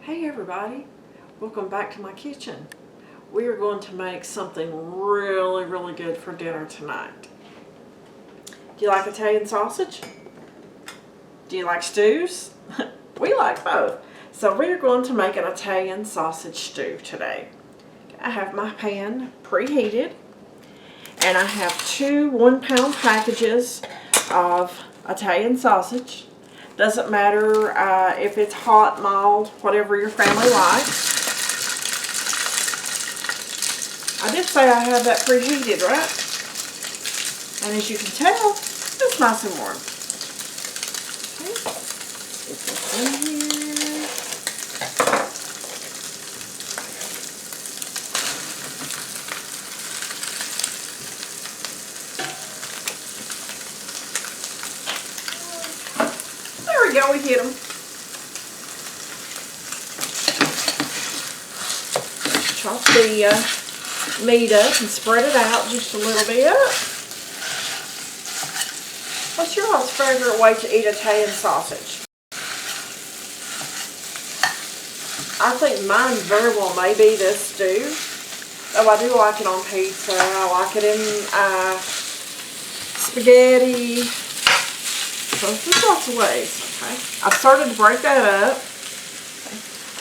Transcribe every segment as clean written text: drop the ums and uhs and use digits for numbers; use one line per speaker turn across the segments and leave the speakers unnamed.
Hey everybody, welcome back to my kitchen. We are going to make something really good for dinner tonight. Do you like Italian sausage? Do you like stews? We like both. So we are going to make an Italian sausage stew today. I have my pan preheated and I have two 1-pound packages of Italian sausage. Doesn't matter if it's hot, mild, whatever your family likes. I did say I have that preheated, right? And as you can tell, it's nice and warm. Okay. Get this in here. There we go, we hit them. Chop the meat up and spread it out just a little bit. What's your all's favorite way to eat Italian sausage? I think mine very well may be this stew. Oh, I do like it on pizza. I like it in spaghetti. So there's lots of ways. Okay. I've started to break that up.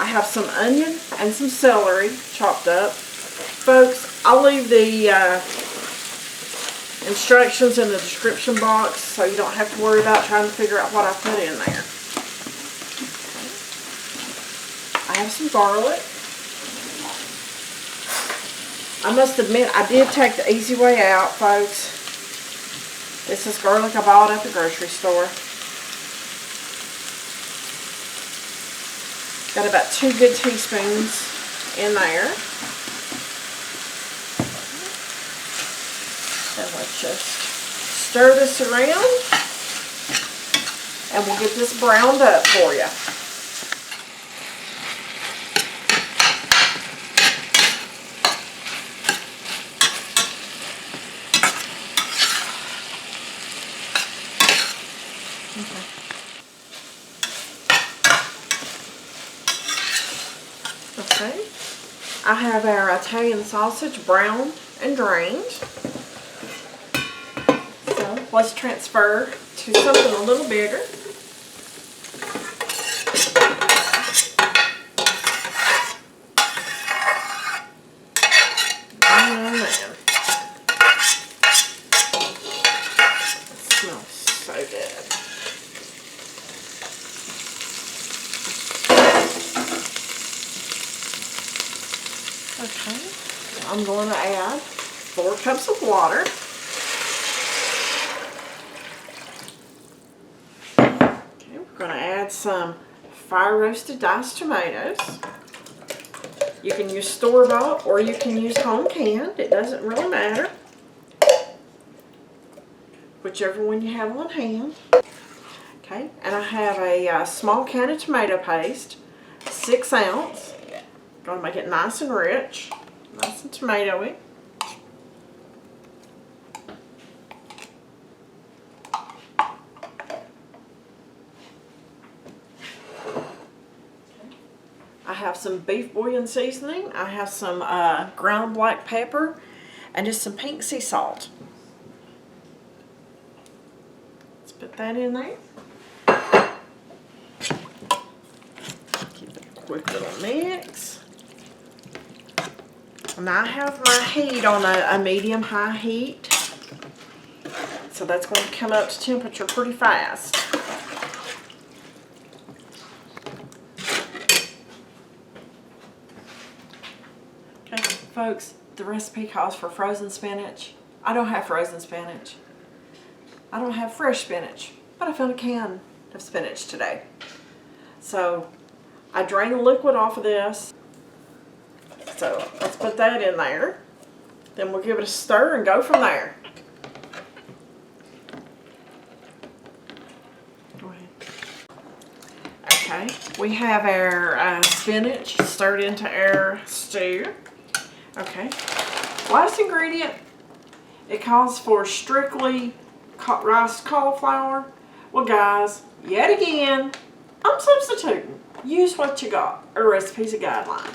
I have some onion and some celery chopped up. Folks, I'll leave the instructions in the description box so you don't have to worry about trying to figure out what I put in there. Okay. I have some garlic. I must admit, I did take the easy way out, folks. This is garlic I bought at the grocery store. Got about 2 good teaspoons in there. And let's just stir this around and we'll get this browned up for you. Okay, I have our Italian sausage browned and drained. So let's transfer to something a little bigger. Oh man, it smells so good. Okay, I'm going to add 4 cups of water. Okay, we're going to add some fire roasted diced tomatoes. You can use store-bought or you can use home canned. It doesn't really matter. Whichever one you have on hand. Okay, and I have a small can of tomato paste, 6 ounce. Going to make it nice and rich, nice and tomatoey. I have some beef bouillon seasoning. I have some ground black pepper and just some pink sea salt. Let's put that in there. Keep it a quick little mix. Now I have my heat on a medium-high heat, so that's going to come up to temperature pretty fast. Okay, folks, the recipe calls for frozen spinach. I don't have frozen spinach. I don't have fresh spinach, but I found a can of spinach today. So I drain the liquid off of this. So let's put that in there. Then we'll give it a stir and go from there. Go ahead. Okay, we have our spinach stirred into our stew. Okay, last ingredient, it calls for strictly rice cauliflower. Well guys, yet again, I'm substituting. use what you got. A recipe's a guideline.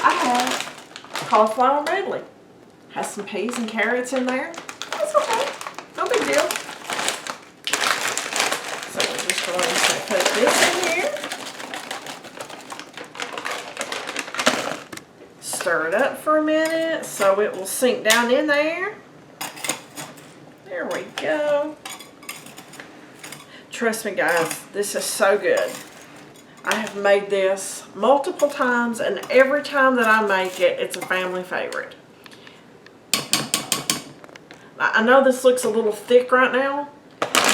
I have cauliflower medley. Has some peas and carrots in there. That's okay. No big deal. So we're just going to put this in here. Stir it up for a minute so it will sink down in there. There we go. Trust me guys, this is so good. I have made this multiple times, and every time that I make it, it's a family favorite. I know this looks a little thick right now,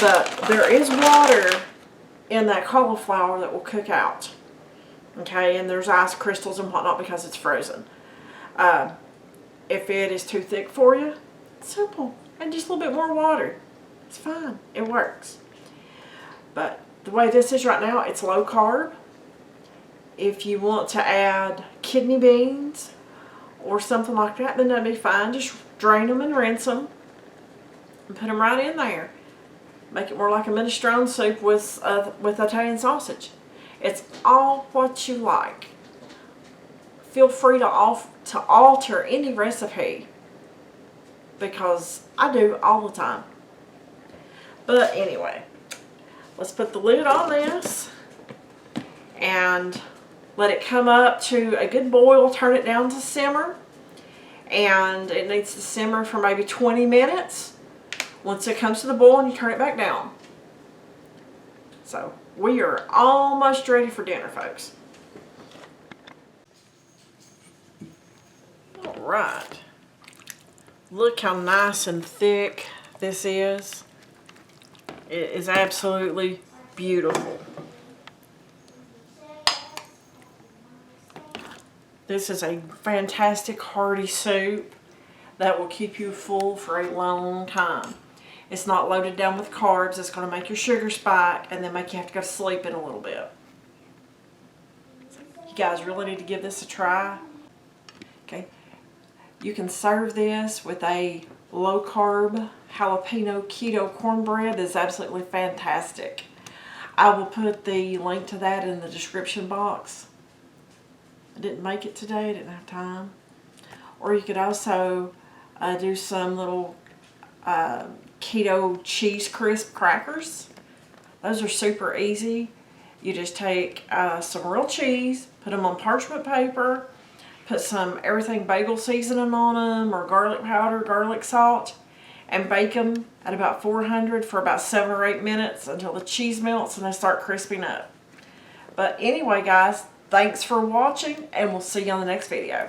but there is water in that cauliflower that will cook out. Okay, and there's ice crystals and whatnot because it's frozen. If it is too thick for you, it's simple. And just a little bit more water. It's fine. It works. But the way this is right now, it's low carb. If you want to add kidney beans or something like that, then that'd be fine. Just drain them and rinse them and put them right in there. Make it more like a minestrone soup with Italian sausage. It's all what you like. Feel free to alter any recipe because I do all the time. But anyway, let's put the lid on this and let it come up to a good boil. Turn it down to simmer, and it needs to simmer for maybe 20 minutes. Once it comes to the boil, you turn it back down. So we are almost ready for dinner, folks. All right. Look how nice and thick this is. It is absolutely beautiful. This is a fantastic hearty soup that will keep you full for a long time. It's not loaded down with carbs. It's going to make your sugar spike and then make you have to go to sleep in a little bit. You guys really need to give this a try. Okay. You can serve this with a low carb jalapeno keto cornbread. That's absolutely fantastic. I will put the link to that in the description box. I didn't make it today. I didn't have time. Or you could also do some little keto cheese crisp crackers. Those are super easy. You just take some real cheese, put them on parchment paper, put some everything bagel seasoning on them or garlic powder, garlic salt, and bake them at about 400 for about 7 or 8 minutes until the cheese melts and they start crisping up. But anyway guys, thanks for watching and we'll see you on the next video.